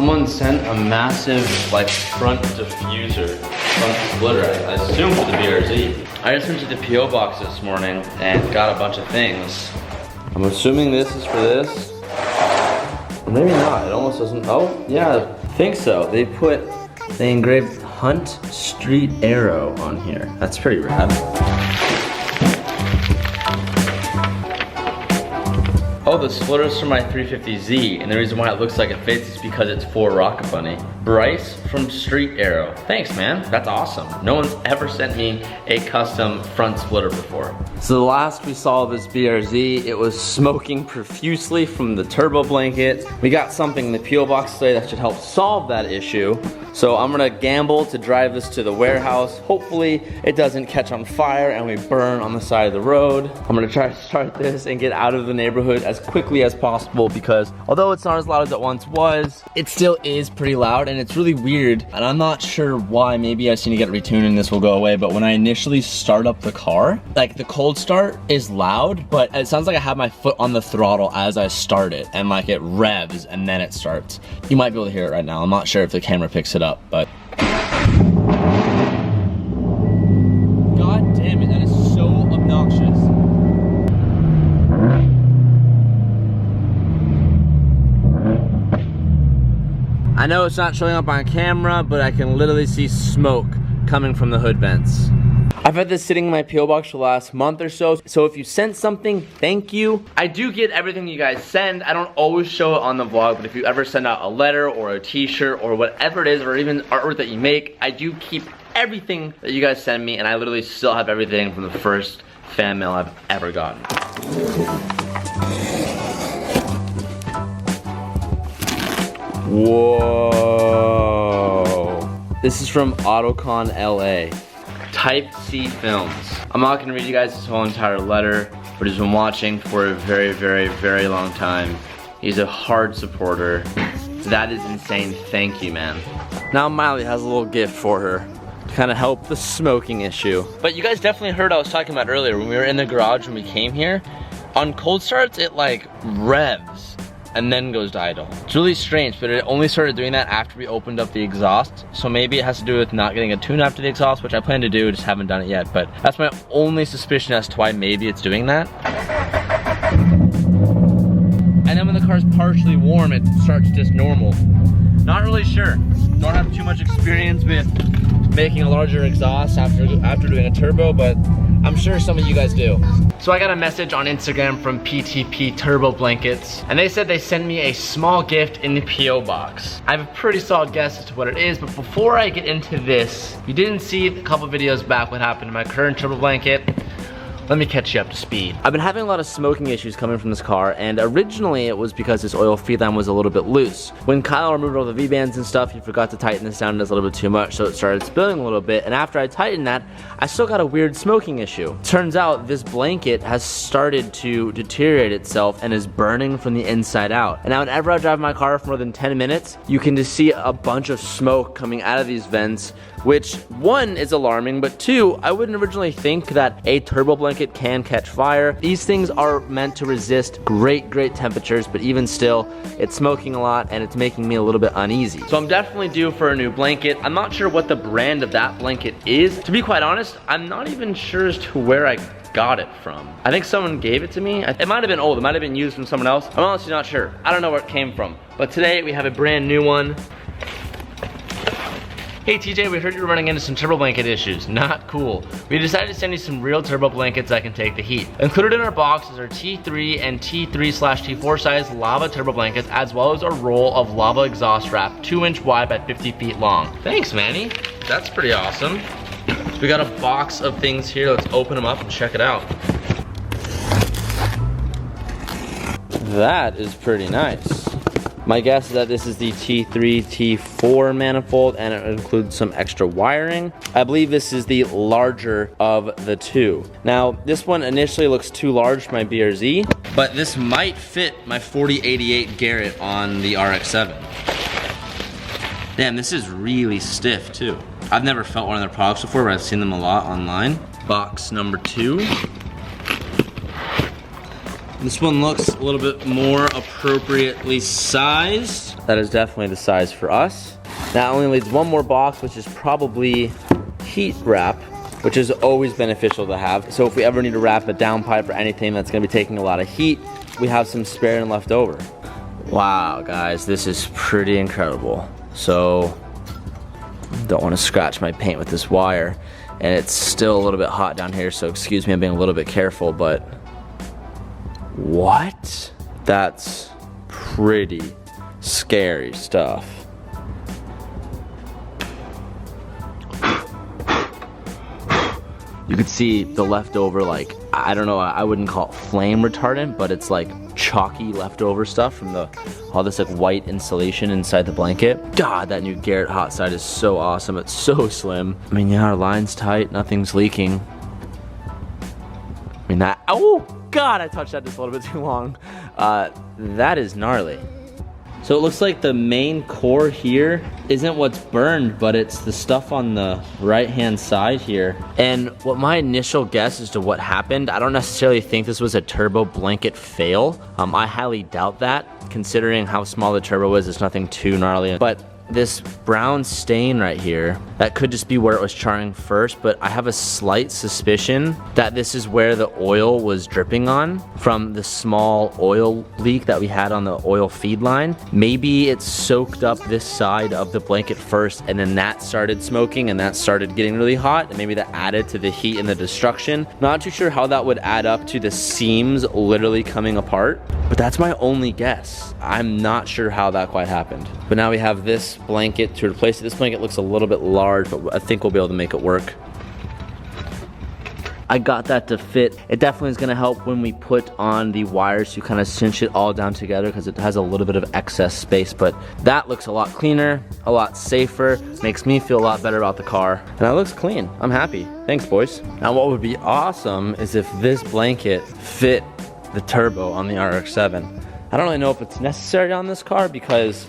Someone sent a massive, like, front diffuser, front splitter, I assume for the BRZ. I just went to the P.O. box this morning and got a bunch of things. I'm assuming this is for this. Or maybe not, it almost doesn't, oh, yeah, I think so. They engraved Hunt Street Arrow on here. That's pretty rad. Oh, the splitter's for my 350Z, and the reason why it looks like it fits is because it's for Rocket Bunny. Bryce from Street Arrow. Thanks, man. That's awesome. No one's ever sent me a custom front splitter before. So the last we saw of this BRZ, it was smoking profusely from the turbo blanket. We got something in the P.O. box today that should help solve that issue. So I'm gonna gamble to drive this to the warehouse. Hopefully it doesn't catch on fire and we burn on the side of the road. I'm gonna try to start this and get out of the neighborhood as quickly as possible, because although it's not as loud as it once was, it still is pretty loud and it's really weird. And I'm not sure why. Maybe I just need to get retuned and this will go away. But when I initially start up the car, like the cold start is loud, but it sounds like I have my foot on the throttle as I start it, and like it revs and then it starts. You might be able to hear it right now. I'm not sure if the camera picks it up, but God damn it, that is so obnoxious. I know it's not showing up on camera, but I can literally see smoke coming from the hood vents. I've had this sitting in my P.O. box for the last month or so, so if you sent something, thank you. I do get everything you guys send. I don't always show it on the vlog, but if you ever send out a letter or a t-shirt or whatever it is, or even artwork that you make, I do keep everything that you guys send me, and I literally still have everything from the first fan mail I've ever gotten. Whoa. This is from Autocon LA. Type C Films. I'm not gonna read you guys this whole entire letter, but he's been watching for a very, very, very long time. He's a hard supporter. That is insane. Thank you, man. Now Miley has a little gift for her to kind of help the smoking issue. But you guys definitely heard what I was talking about earlier when we were in the garage when we came here. On cold starts, it like revs and then goes to idle. It's really strange, but it only started doing that after we opened up the exhaust. So maybe it has to do with not getting a tune after the exhaust, which I plan to do, just haven't done it yet. But that's my only suspicion as to why maybe it's doing that. And then when the car's partially warm, it starts just normal. Not really sure. Don't have too much experience with making a larger exhaust after doing a turbo, but I'm sure some of you guys do. So I got a message on Instagram from PTP Turbo Blankets, and they said they send me a small gift in the P.O. box. I have a pretty solid guess as to what it is, but before I get into this, if you didn't see a couple videos back what happened to my current turbo blanket, let me catch you up to speed. I've been having a lot of smoking issues coming from this car, and originally it was because this oil feed line was a little bit loose. When Kyle removed all the V-bands and stuff, he forgot to tighten this down just a little bit too much, so it started spilling a little bit, and after I tightened that, I still got a weird smoking issue. Turns out this blanket has started to deteriorate itself and is burning from the inside out. And now whenever I drive my car for more than 10 minutes, you can just see a bunch of smoke coming out of these vents, which one is alarming, but two, I wouldn't originally think that a turbo blanket can catch fire. These things are meant to resist great temperatures, but even still, it's smoking a lot and it's making me a little bit uneasy. So I'm definitely due for a new blanket. I'm not sure what the brand of that blanket is. To be quite honest, I'm not even sure as to where I got it from. I think someone gave it to me. It might have been old, it might have been used from someone else. I'm honestly not sure. I don't know where it came from. But today we have a brand new one. Hey TJ, we heard you were running into some turbo blanket issues. Not cool. We decided to send you some real turbo blankets that can take the heat. Included in our box is our T3 and T3/T4 size lava turbo blankets, as well as a roll of lava exhaust wrap, 2-inch wide by 50 feet long. Thanks, Manny. That's pretty awesome. So we got a box of things here. Let's open them up and check it out. That is pretty nice. My guess is that this is the T3, T4 manifold, and it includes some extra wiring. I believe this is the larger of the two. Now, this one initially looks too large for my BRZ, but this might fit my 4088 Garrett on the RX-7. Damn, this is really stiff too. I've never felt one of their products before, but I've seen them a lot online. Box number 2. This one looks a little bit more appropriately sized. That is definitely the size for us. That only leaves one more box, which is probably heat wrap, which is always beneficial to have. So if we ever need to wrap a downpipe or anything that's gonna be taking a lot of heat, we have some spare and left over. Wow, guys, this is pretty incredible. So, don't wanna scratch my paint with this wire. And it's still a little bit hot down here, so excuse me, I'm being a little bit careful, but what? That's pretty scary stuff. You could see the leftover, like, I don't know, I wouldn't call it flame retardant, but it's like chalky leftover stuff from all this like white insulation inside the blanket. God, that new Garrett hot side is so awesome. It's so slim. I mean, yeah, our line's tight, nothing's leaking. I mean, oh God, I touched that just a little bit too long. That is gnarly. So it looks like the main core here isn't what's burned, but it's the stuff on the right-hand side here. And what my initial guess as to what happened, I don't necessarily think this was a turbo blanket fail. I highly doubt that. Considering how small the turbo is, it's nothing too gnarly. But this brown stain right here, that could just be where it was charring first, but I have a slight suspicion that this is where the oil was dripping on from the small oil leak that we had on the oil feed line. Maybe it soaked up this side of the blanket first, and then that started smoking and that started getting really hot, and maybe that added to the heat and the destruction. Not too sure how that would add up to the seams literally coming apart, but that's my only guess. I'm not sure how that quite happened. But now we have this blanket to replace it. This blanket looks a little bit large, but I think we'll be able to make it work. I got that to fit. It definitely is gonna help when we put on the wires to kind of cinch it all down together because it has a little bit of excess space, but that looks a lot cleaner, a lot safer, makes me feel a lot better about the car, and that looks clean. I'm happy. Thanks, boys. Now what would be awesome is if this blanket fit the turbo on the RX-7. I don't really know if it's necessary on this car because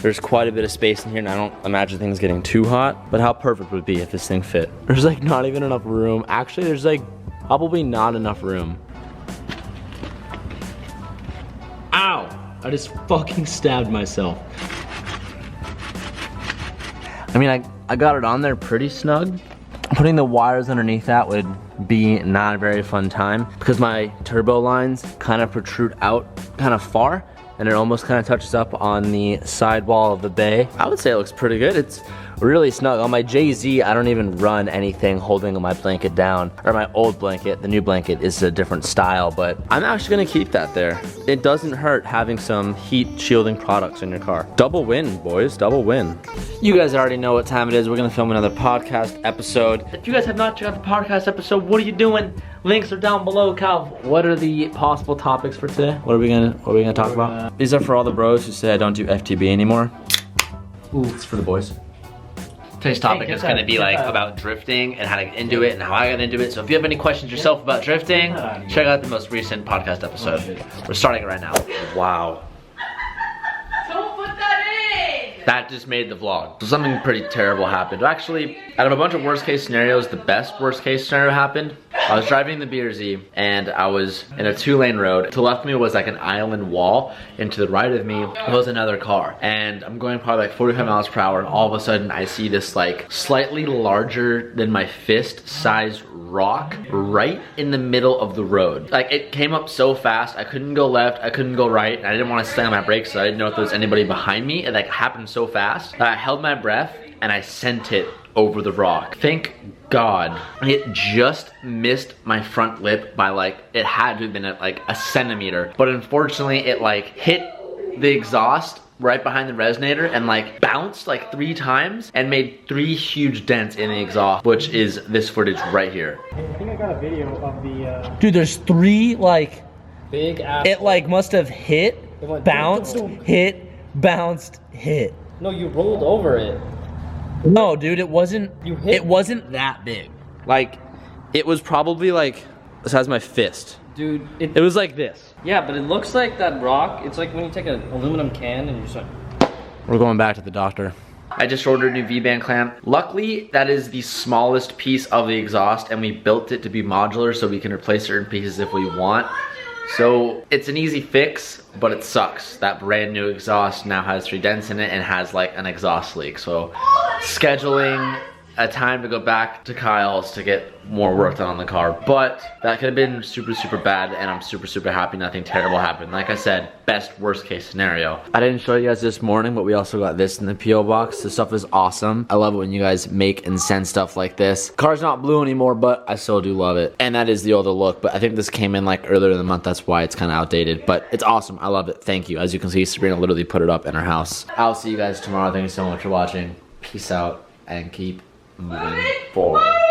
there's quite a bit of space in here and I don't imagine things getting too hot, but how perfect would it be if this thing fit? There's like not even enough room. Actually, there's like probably not enough room. Ow! I just fucking stabbed myself. I mean, I got it on there pretty snug. Putting the wires underneath that would be not a very fun time because my turbo lines kind of protrude out kind of far and it almost kind of touches up on the sidewall of the bay. I would say it looks pretty good. It's really snug. On my JZ, I don't even run anything holding my blanket down, or my old blanket. The new blanket is a different style, but I'm actually gonna keep that there. It doesn't hurt having some heat shielding products in your car. Double win, boys, double win. You guys already know what time it is. We're gonna film another podcast episode. If you guys have not checked out the podcast episode, what are you doing? Links are down below. Cal, what are the possible topics for today? What are we gonna talk about? These are for all the bros who say I don't do FTB anymore. Ooh, it's for the boys. Today's topic is going to be like about drifting and how to get into it and how I got into it. So if you have any questions yourself about drifting, check out the most recent podcast episode. We're starting it right now. Wow. Don't put that in! That just made the vlog. So something pretty terrible happened. Actually, out of a bunch of worst case scenarios, the best worst case scenario happened. I was driving the BRZ and I was in a 2-lane road. To the left of me was like an island wall, and to the right of me was another car. And I'm going probably like 45 miles per hour, and all of a sudden I see this like slightly larger than my fist sized rock right in the middle of the road. Like it came up so fast, I couldn't go left, I couldn't go right, and I didn't want to slam my brakes, so I didn't know if there was anybody behind me. It like happened so fast that I held my breath and I sent it over the rock. Thank God it just missed my front lip by like, it had to have been at like a centimeter, but unfortunately it like hit the exhaust right behind the resonator and like bounced like 3 times and made 3 huge dents in the exhaust, which is this footage right here. I think I got a video of the Dude, there's 3 like big ass. it like must have hit, bounced, hit, bounced, hit. No, you rolled over it. No, dude, it wasn't. You hit. It wasn't that big. Like, it was probably like the size of my fist. Dude, It was like this. yeah, but it looks like that rock. It's like when you take an aluminum can and you just like. We're going back to the doctor. I just ordered a new V-band clamp. Luckily, that is the smallest piece of the exhaust, and we built it to be modular so we can replace certain pieces if we want. So it's an easy fix, but it sucks. That brand new exhaust now has 3 dents in it and has like an exhaust leak. So scheduling a time to go back to Kyle's to get more work done on the car. But that could have been super, super bad, and I'm super, super happy nothing terrible happened. Like I said, best worst case scenario. I didn't show you guys this morning, but we also got this in the P.O. box. This stuff is awesome. I love it when you guys make and send stuff like this. Car's not blue anymore, but I still do love it. And that is the older look, but I think this came in like earlier in the month. That's why it's kind of outdated, but it's awesome. I love it. Thank you. As you can see, Sabrina literally put it up in her house. I'll see you guys tomorrow. Thank you so much for watching. Peace out and keep moving forward.